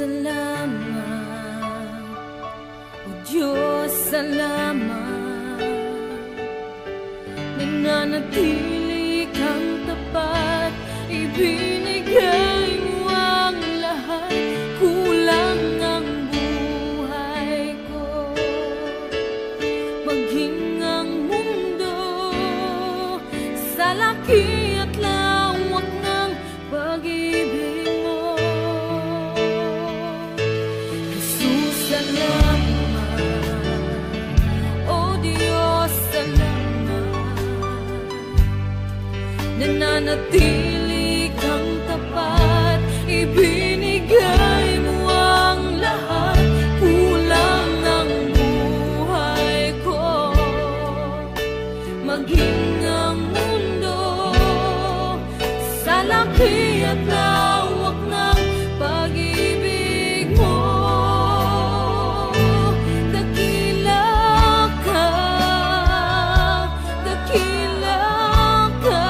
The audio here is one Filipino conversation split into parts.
salamat. O Diyos, salamat. Nananatili kang tapat, ibinigay mo ang lahat. Kulang ang buhay ko, maging ang mundo sa laki at lawak ng pag-ibig mo. Jesus, salamat. O Diyos, salamat. Nananatili kang tapat, ibinigay mo ang lahat. Kulang ang buhay ko, maging ang mundo sa laki at lawak ng pag-ibig mo. Dakila ka, dakila ka,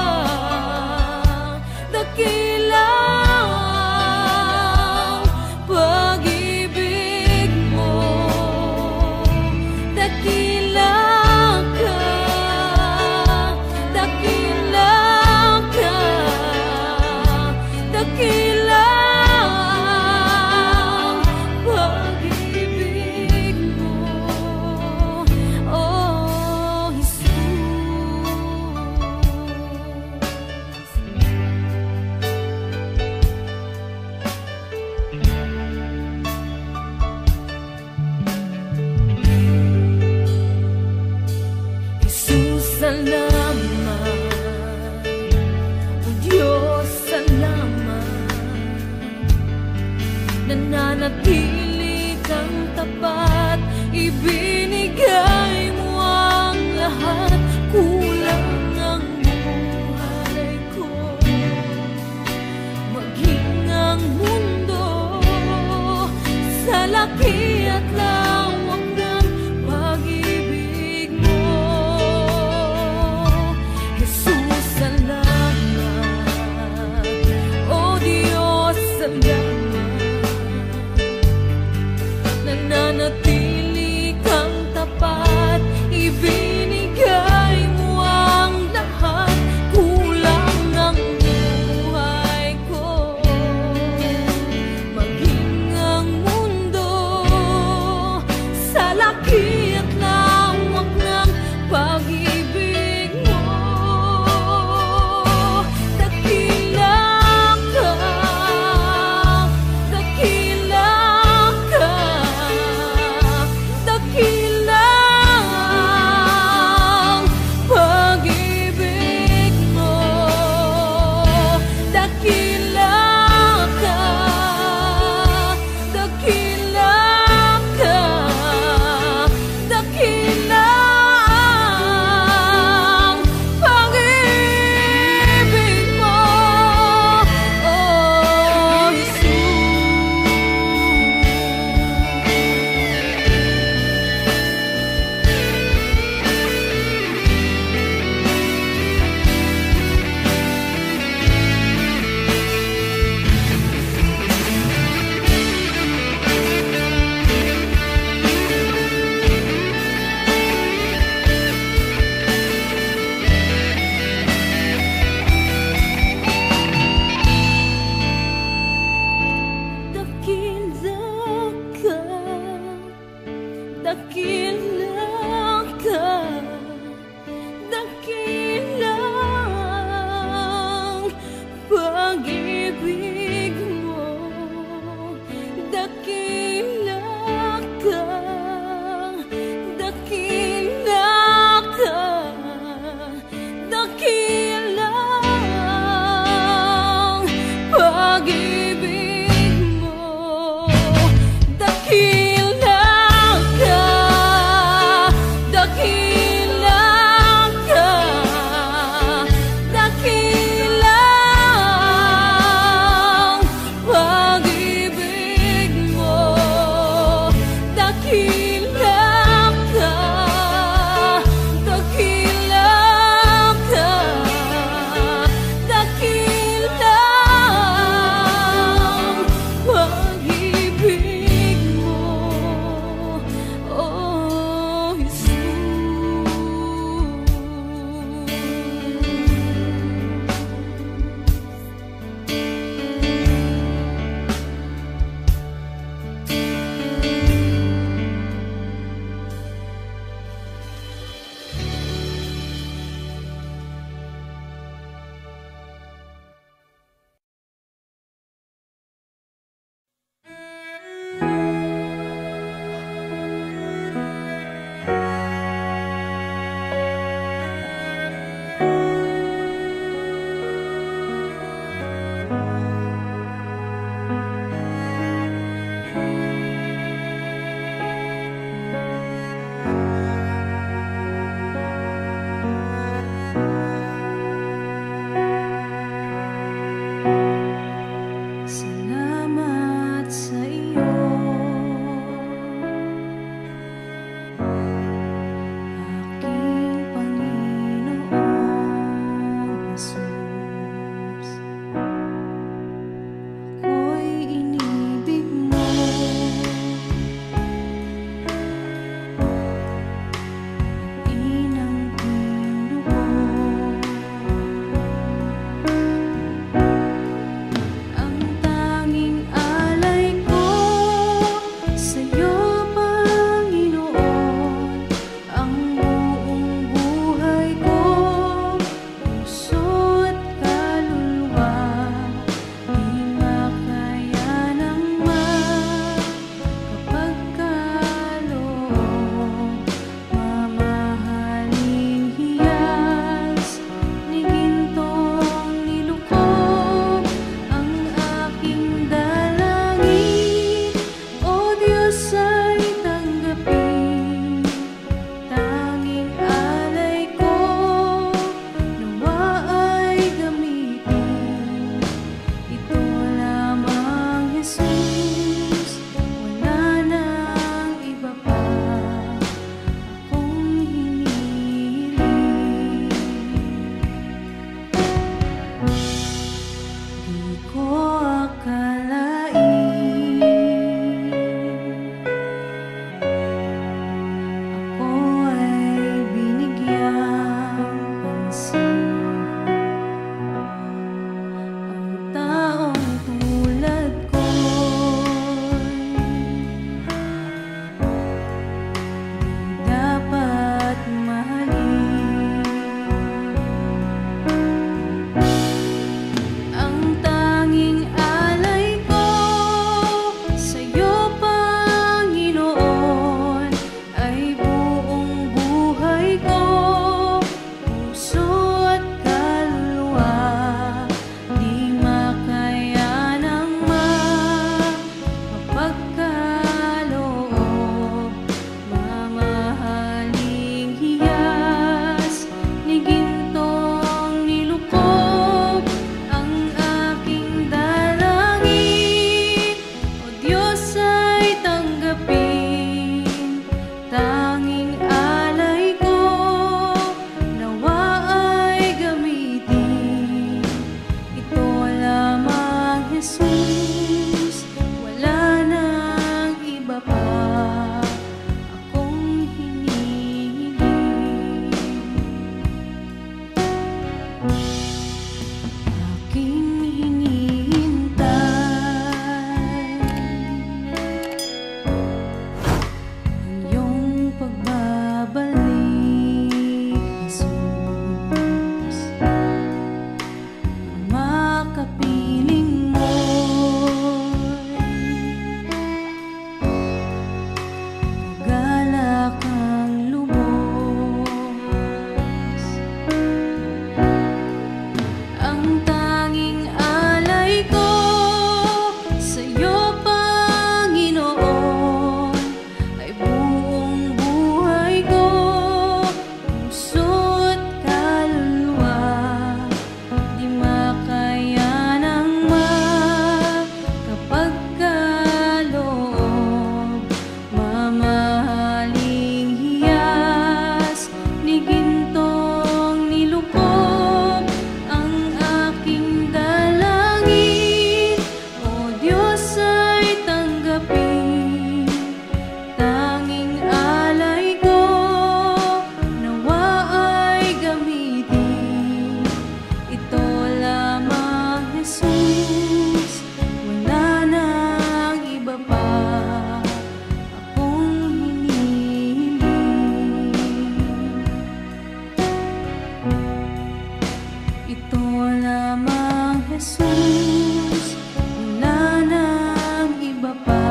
lamang Jesus, wala nang iba pa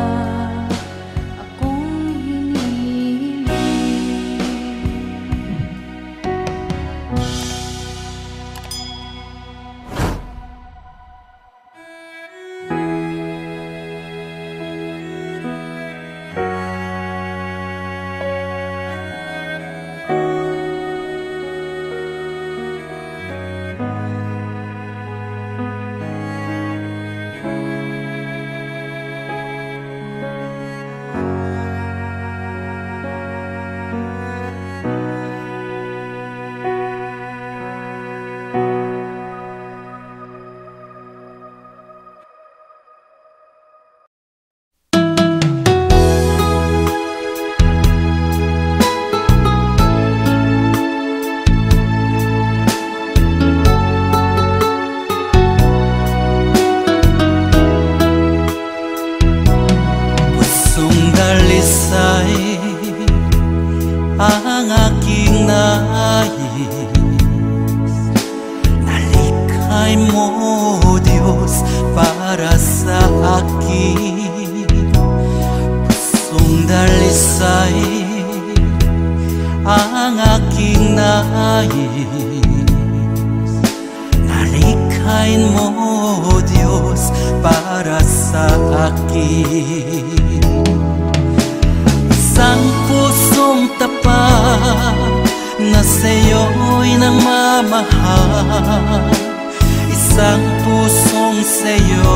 akong hinihiling. Ang aking nais, nalikhay mo Diyos para sa akin. Pusong dalisay ang aking nais, nalikhay mo Diyos para sa akin. Isang pusong tapat na sa'yo'y nagmamahal, isang pusong sa'yo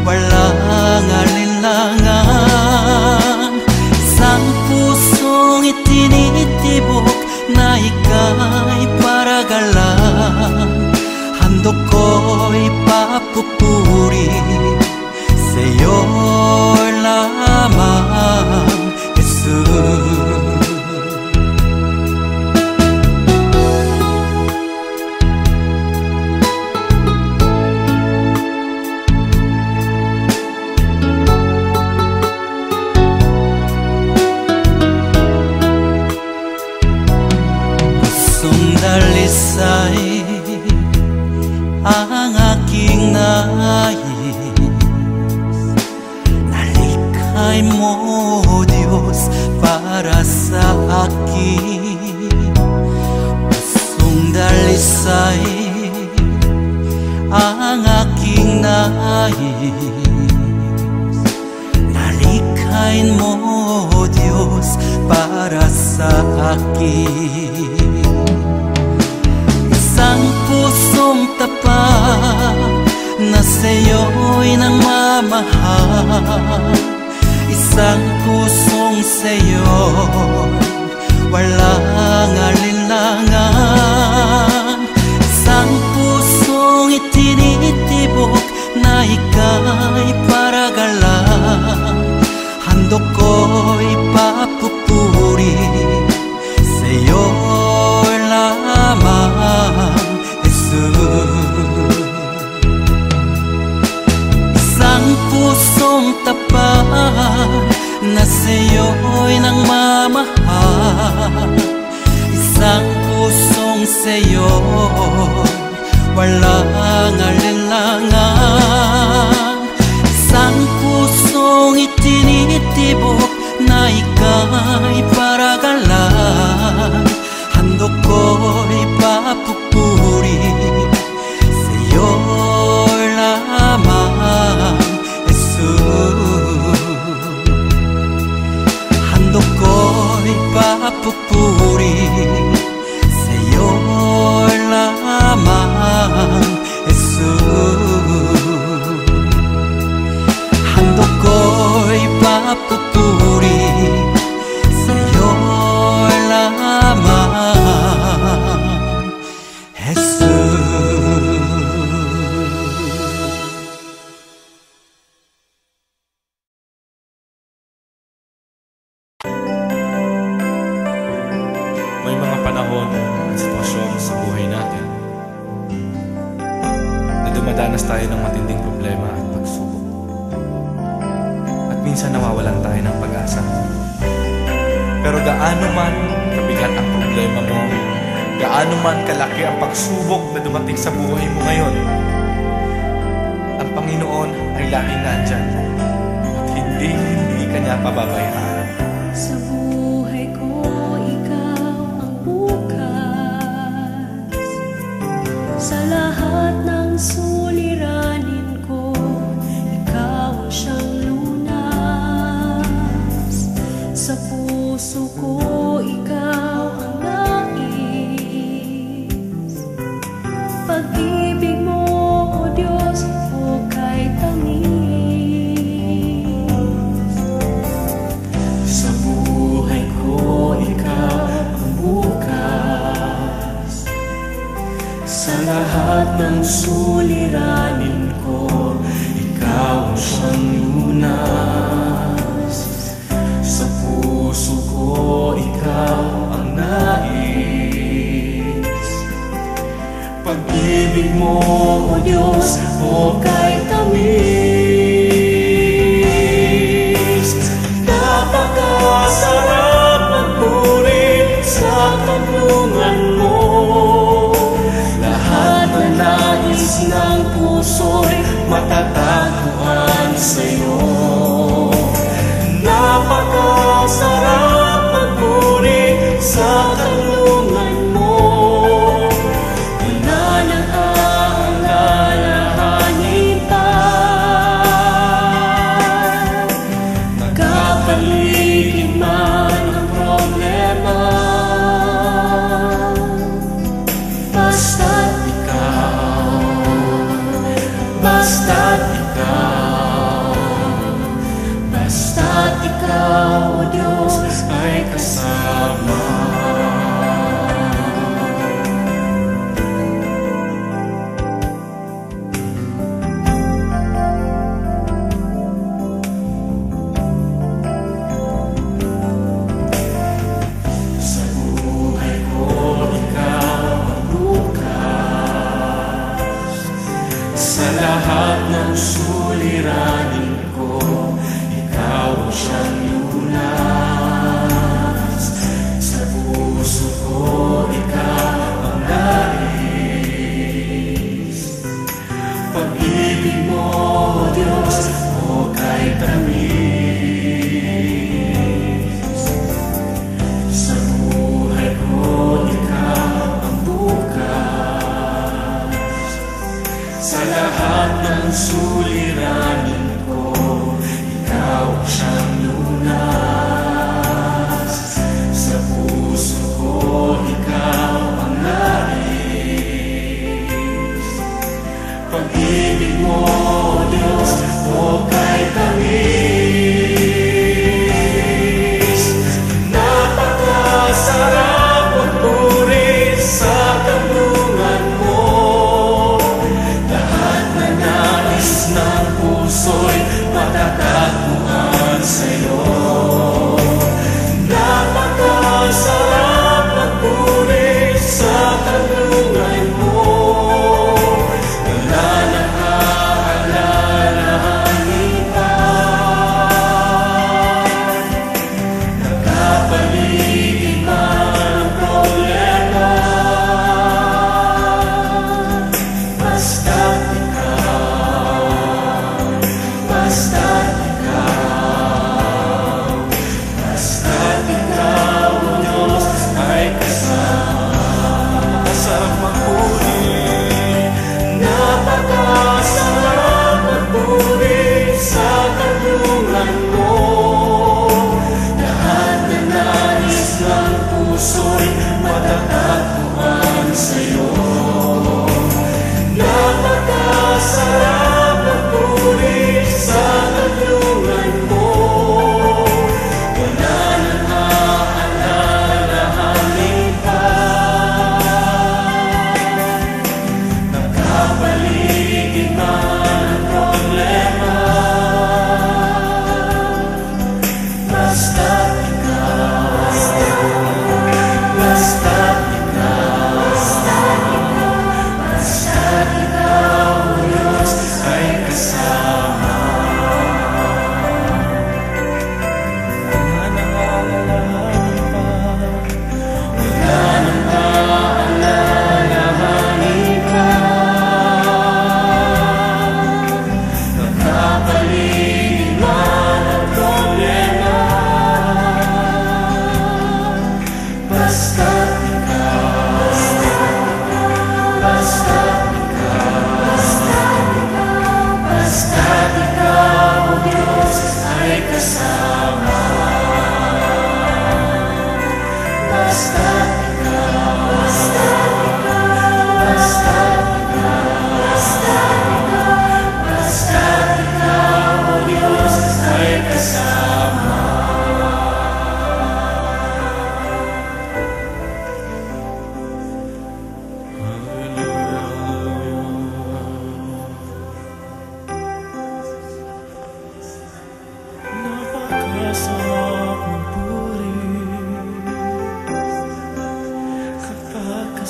walang alinlangan, isang pusong itinitibok na ika'y paragalan. Handog ko'y papupuri sa'yo lamang, Jesus. Pusong dalisay ang aking nais, nalikhay mo Diyos para sa akin. Pusong dalisay ang aking nais, nalikhay mo Diyos para sa akin. Isang pusong tapat na sa'yo'y nagmamahal, isang pusong sa'yo walang alinlangan, isang pusong itinitibok na ika'y paragalan. Handog ko'y papupuri sa'yo lamang, Jesus. Isang pusong tapat na sa'yo'y nagmamahal, isang pusong sa'yo walang alinlangan, isang pusong itinitibok na ika'y paragalan. Handog ko'y papupuri sa'yo lamang, Jesus. Handog ko'y papupuri sa'yo lamang, Jesus. Handog ko'y papupuri sa'yo lamang, Jesus. May mga panahon at sitwasyon sa buhay natin na dumadanas tayo ng matinding problema at pagsubok. At minsan nawawalan tayo ng pag-asa. Pero gaano man kabigat ang problema mo, gaano Gaano man kalaki ang pagsubok na dumating sa buhay mo ngayon, ang Panginoon ay laging nandyan at hindi ka niya pababayaan. Sa buhay ko, ikaw ang bukas. Sa lahat ng suliranin ko, ikaw ang siyang lunas. Sa puso ko, ikaw ang nais. Pag-ibig mo, O Diyos, hukay tamis. Sa buhay ko, ikaw ang bukas. Sa lahat ng suliranin ko, ikaw ang siyang lunas. Sa puso ko, ikaw ang nais. Pag-ibig mo, O Diyos, hukay tamis. Napakasarap magpuri sa kanlungan mo. Lahat na nais ng puso'y matatagpuan sa'yo. Napakasarap magpuri sa kanlungan mo. Wala nang aalalahanin pa. Nagkapaligid man ang problema, basta't ikaw, basta't ikaw, basta't ikaw, O Diyos, ay kasama. Sa buhay ko, ikaw ang bukas. Sa lahat ng suliranin ko, ikaw ang siyang lunas. Sa puso ko, ikaw ang nais. Pag-ibig mo, O Diyos, hukay tamis. Sa buhay ko, ikaw ang bukas. Sa lahat ng suliranin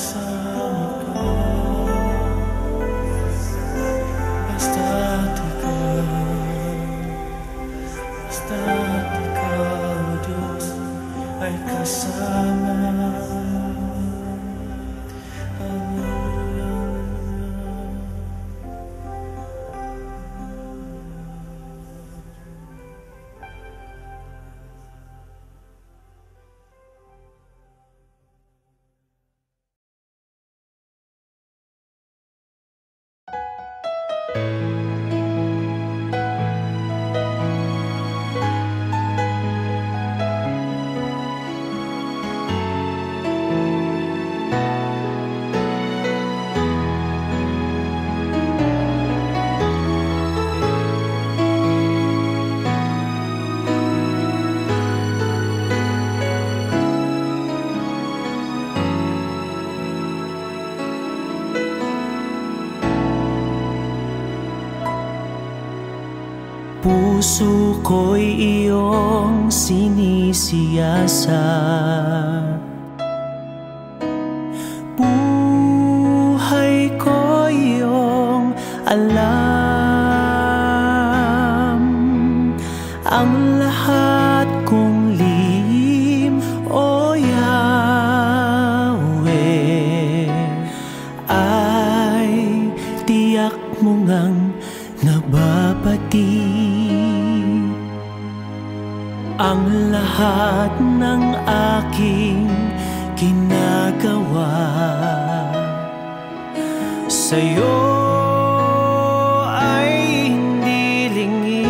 kasama ka. Basta't ikaw, Diyos, ay kasama. Puso ko'y iyong sinisiyasat, buhay ko iyong alam. Ang lahat kong lihim, O Yahweh, ay tiyak mo ngang nababati. Ang lahat ng aking ginagawa sa'yo ay hindi lingid.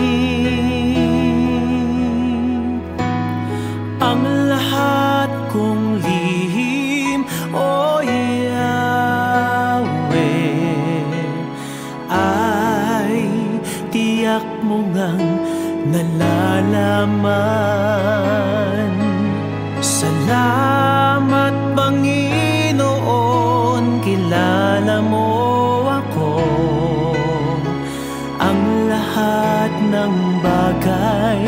Ang lahat kong lihim, O Yahweh, ay tiyak mo ngang nalalaman. Salamat, Panginoon, kilala mo ako. Ang lahat ng bagay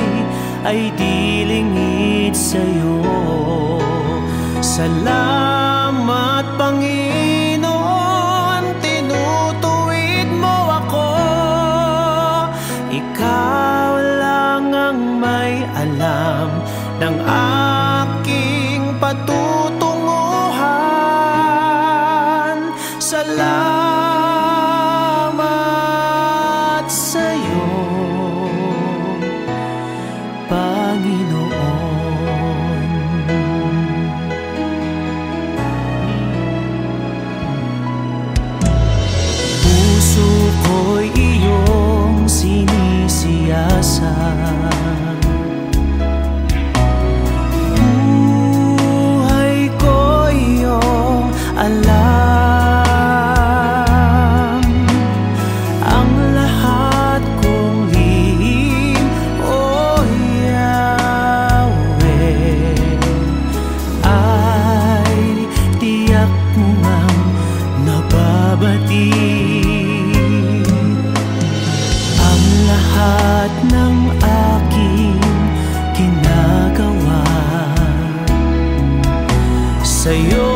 ay di lingid sa'yo. Salamat, Panginoon, tinutuwid mo ako. Ikaw lang ang may alam ng aking patutunguhan. Salamat sa'yo, Panginoon. Puso ko'y iyong sinisiyasat, alam. Ang lahat kong lihim, O Yahweh, ay tiyak mo ngang nababati. Ang lahat ng aking ginagawa sa'yo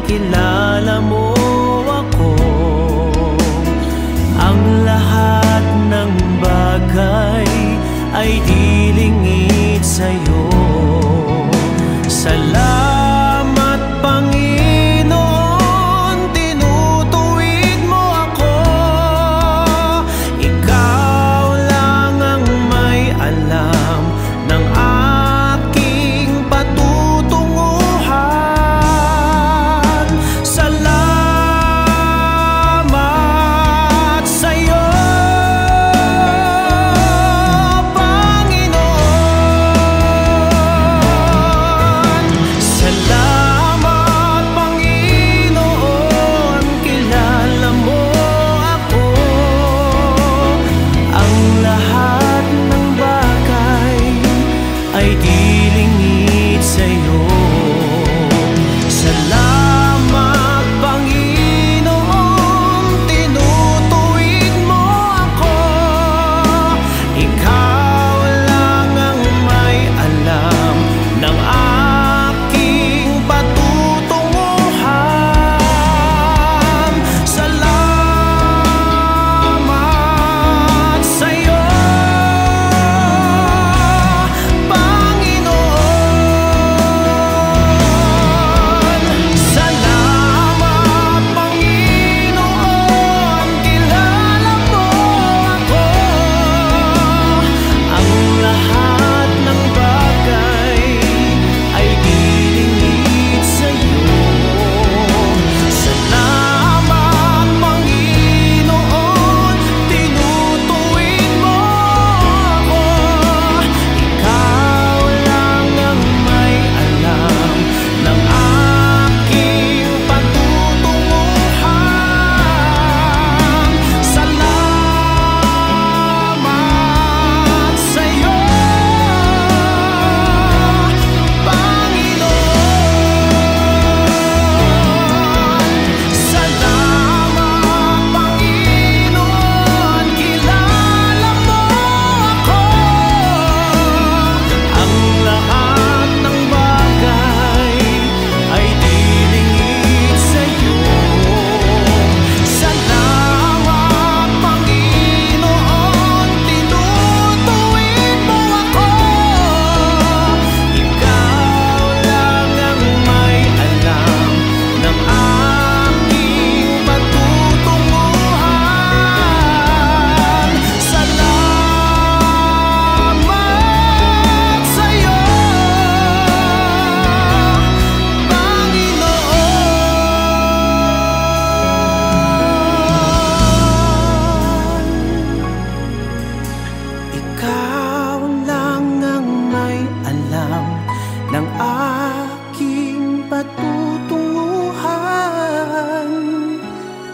kilala mo ako.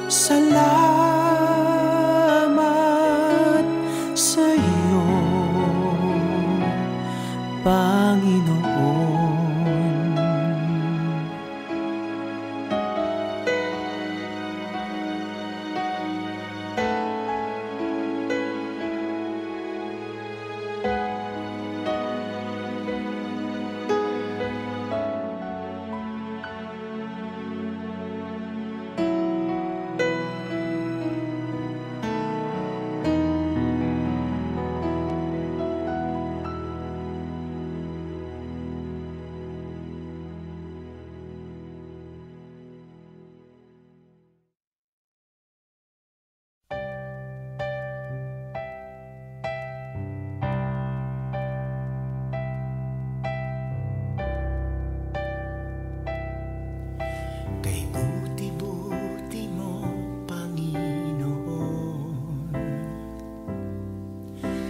Salamat sa iyo, Panginoon. Kay buti-buti mo, Panginoon,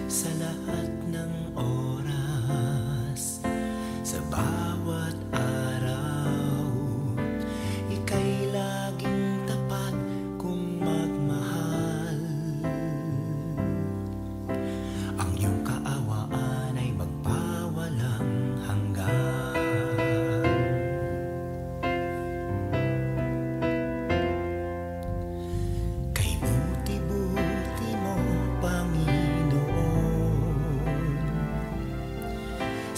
sa lahat ng oras, sa bawat araw, ika'y laging tapat kung magmahal. Ang iyong kaawaan ay magpawalang hanggan.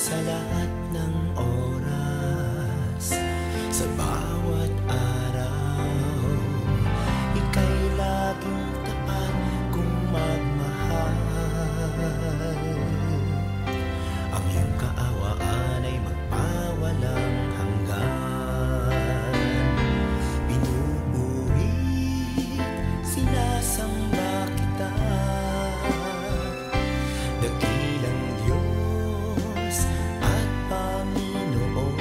Sa lahat ng oras, sa bawat araw, ika'y laging tapat kung magmahal. Ang iyong kaawaan ay magpawalang hanggan. Pinupuri, sinasamba kita, dakilang Diyos at Panginoon.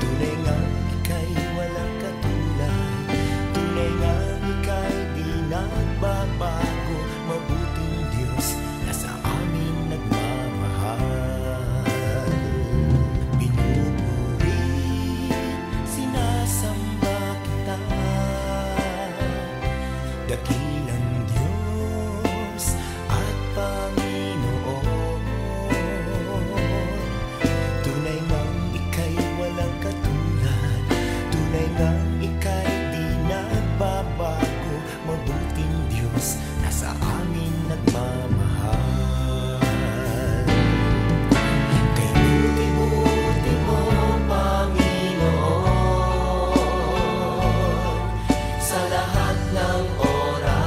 Tunay ngang ika'y walang katulad, tunay ngang ika'y di nagbabago, mabuting Diyos na sa amin nagmamahal. Pinupuri, sinasamba kita, dakilang Diyos at Panginoon. Tunay ngang ika'y walang katulad, tunay ngang ika'y di nagbabago, mabuting Diyos na sa amin nagmamahal. Kay buti-buti mo, Panginoon, sa lahat ng oras,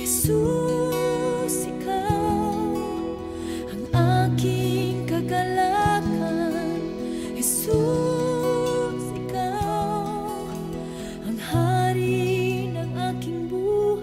Jesus, ikaw ang aking kagalakan. Jesus, ikaw ang hari ng aking buhay.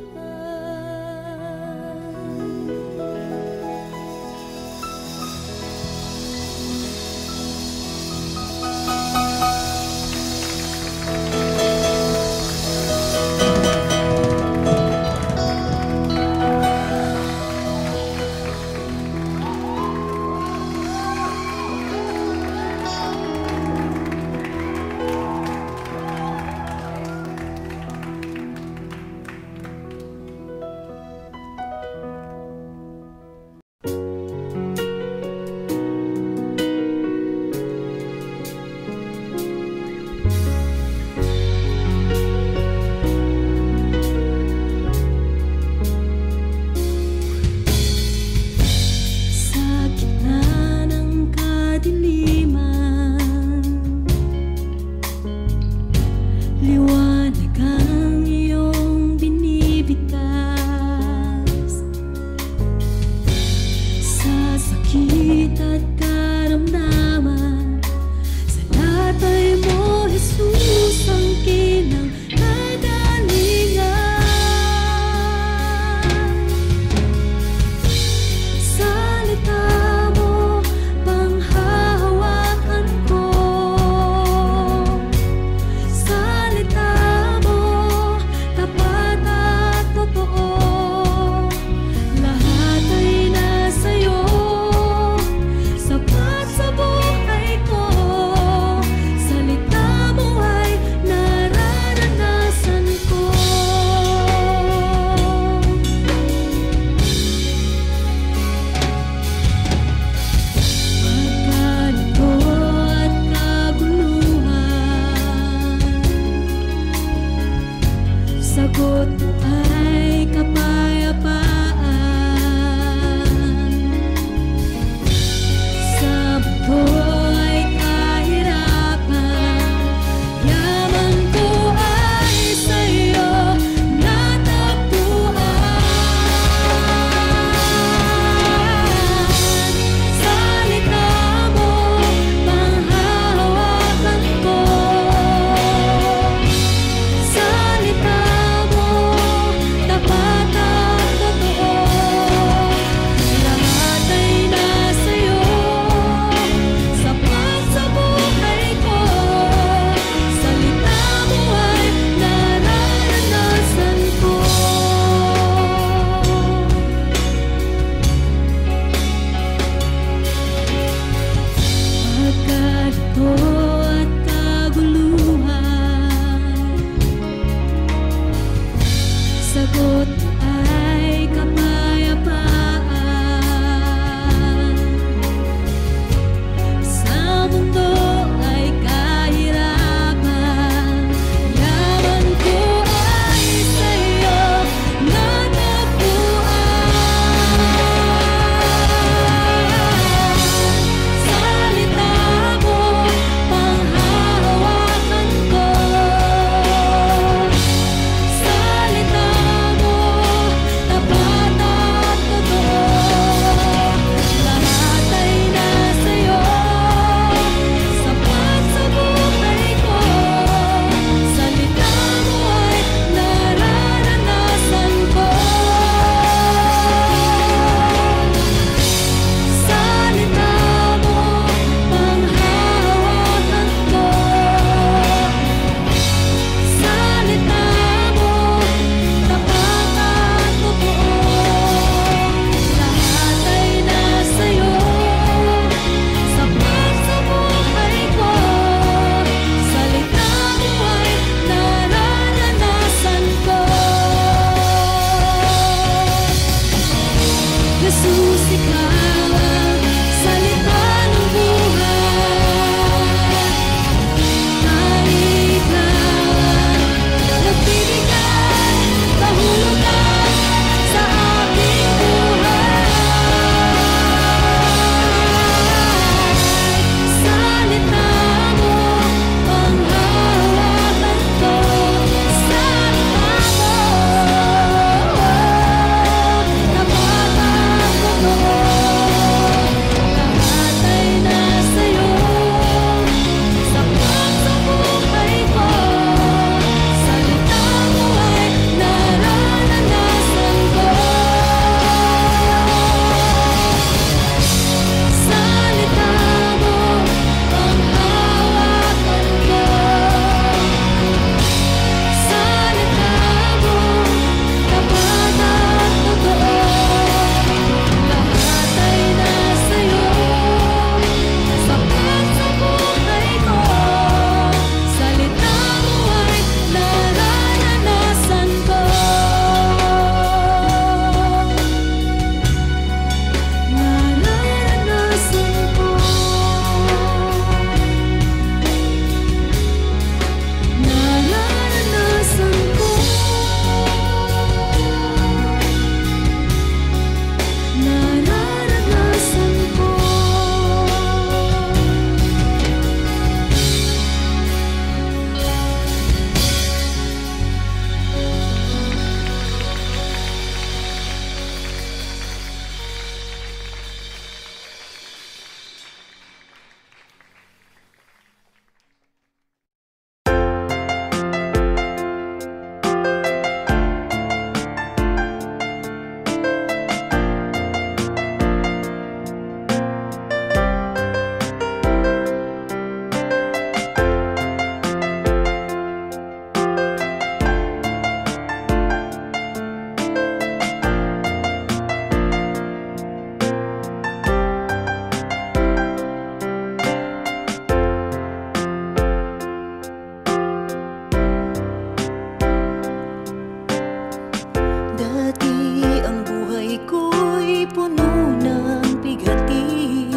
ang buhay ko'y puno ng bighati,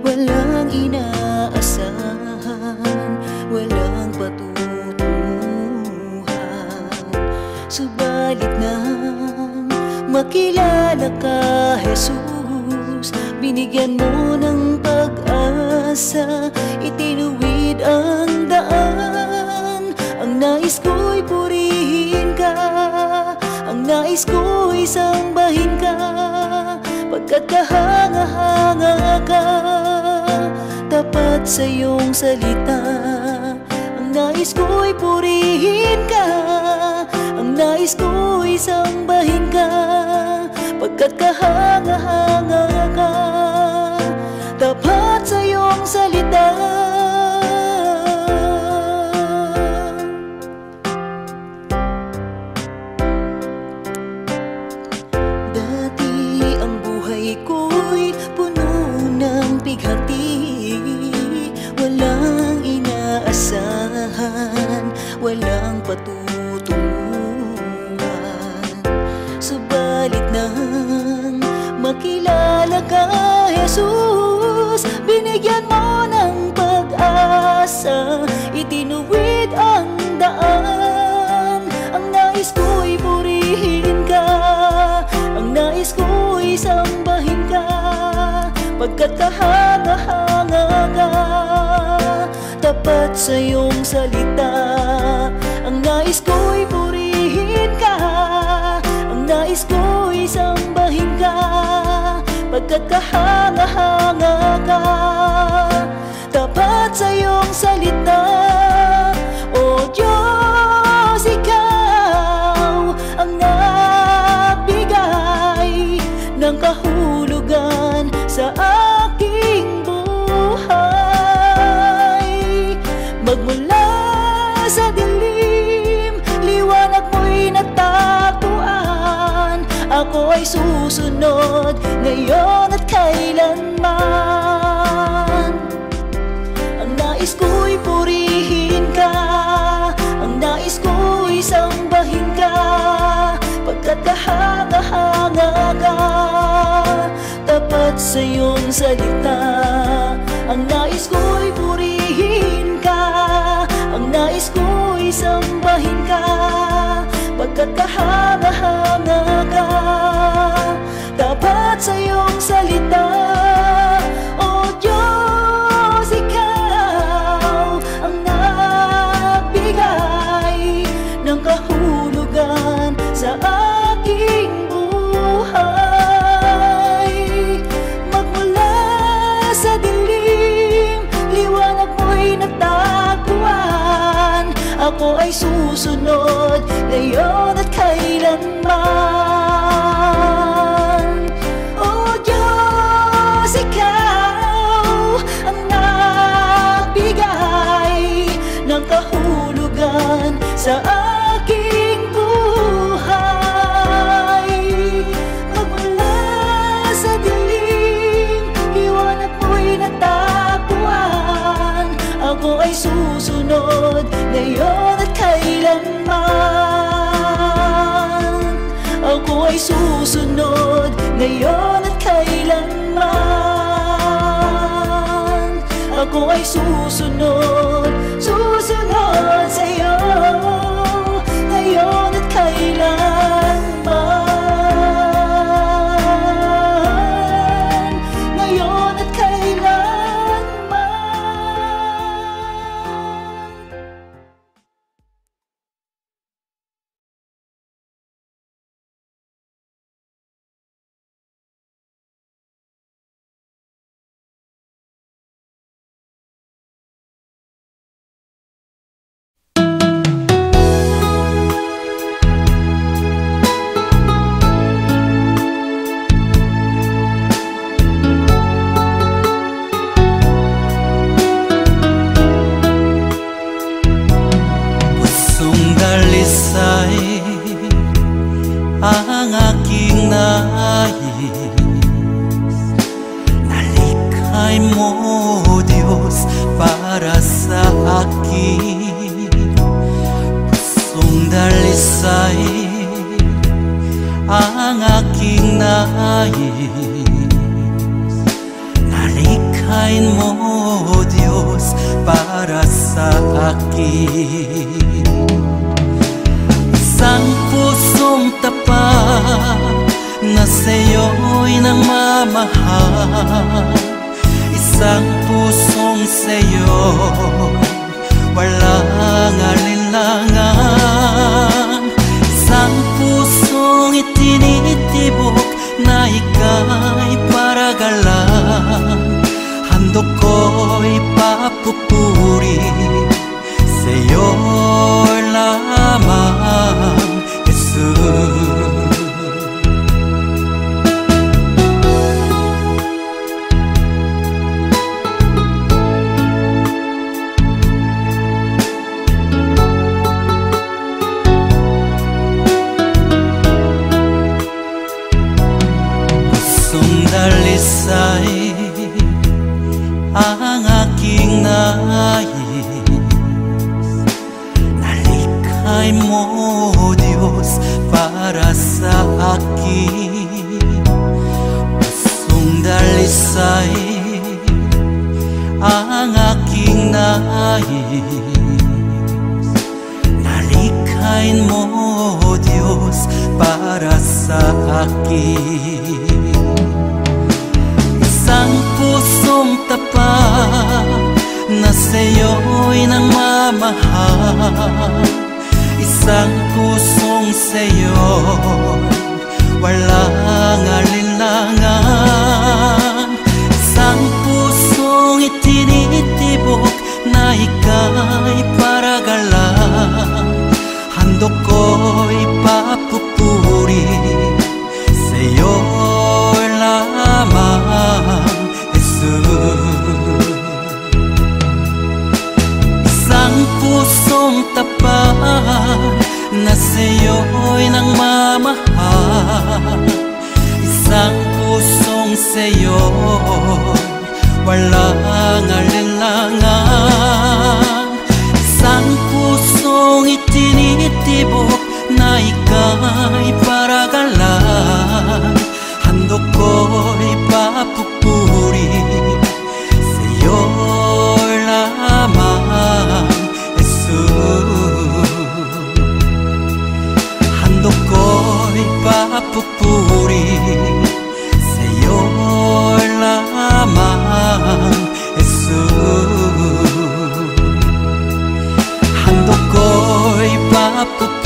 walang inaasahan, walang patutunguhan. Subalit nang makilala ka, Jesus, binigyan mo ng pag-asa, itinuwid ang daan. Ang nais ko'y purihin ka, ang nais ko'y sambahin ka, pagkat kahanga-hanga ka, tapat sa iyong salita. Ang nais ko'y purihin ka, ang nais ko'y sambahin ka, pagkat kahanga-hanga ka, tapat sa iyong salita. Ko'y puno ng bighati, walang inaasahan, walang patutunguhan. Subalit nang makilala ka, Jesus, binigyan mo ng pag-asa, itinuwid ang daan. Ang nais ko'y purihin ka, ang nais ko'y sambahin ka, pagkat kahanga-hanga ka, tapat sa iyong salita. Ang nais ko'y purihin ka, ang nais ko'y sambahin ka, pagkat kahanga-hanga ka, tapat sa iyong salita. O Diyos, ikaw ang nagbigay ng kahulugan sa aking buhay. Magmula sa dilim, liwanag mo'y natagpuan. Ako ay susunod ngayon at kailanman. Ang nais ko'y purihin ka, ang nais ko'y sambahin ka, pagkat kahanga-hanga ka, tapat sa iyong salita. Ang nais ko'y purihin ka, ang nais ko'y sambahin ka, pagkat kahanga-hanga ka, tapat sa iyong salita. O Diyos, ikaw ang nagbigay ng kahulugan sa aking buhay. Magmula sa dilim, liwanag mo'y natagpuan. Ako ay susunod ngayon at kailanman. O Diyos, ikaw ang nagbigay ng kahulugan sa aking buhay. Magmula sa dilim, liwanag mo'y natagpuan. Ako ay susunod ngayon at kailanman. Ako ay susunod ngayon at kailanman. Ako ay susunod, susunod sa iyo ngayon at kailanman. Ngayon at kailanman. ang aking nais. Nalikhain mo, Diyos, para sa akin. Isang pusong tapat na sa'yo'y nangmamahal. Isang pusong sa'yo'y walang alinlangan. Isang pusong itinitibok na ika'y paragalan. Handog ko'y papupuri sa'yo lamang, Jesus. Dalisay ang aking nais. Nalikhay mo, Diyos, para sa akin. Pusong dalisay ang aking nais. Nalikhay mo, Diyos, para sa akin. Isang pusong tapat na sa'yo'y nangmamahal. Isang pusong sa'yo'y walang alinlangan. Isang pusong itinitibok na ika'y paragalan. Handog ko'y papupuri sa'yo lamang, Jesus. Isang pusong tapat na sa'yo'y nangmamahal. Isang pusong sa'yo'y walang alinlangan. Isang pusong itinitibok na ika'y paragalan. Handog ko'y papupuri sa'yo lamang, Jesus. Handog ko'y papupuri sa'yo lamang, Jesus. Handog ko'y papupuri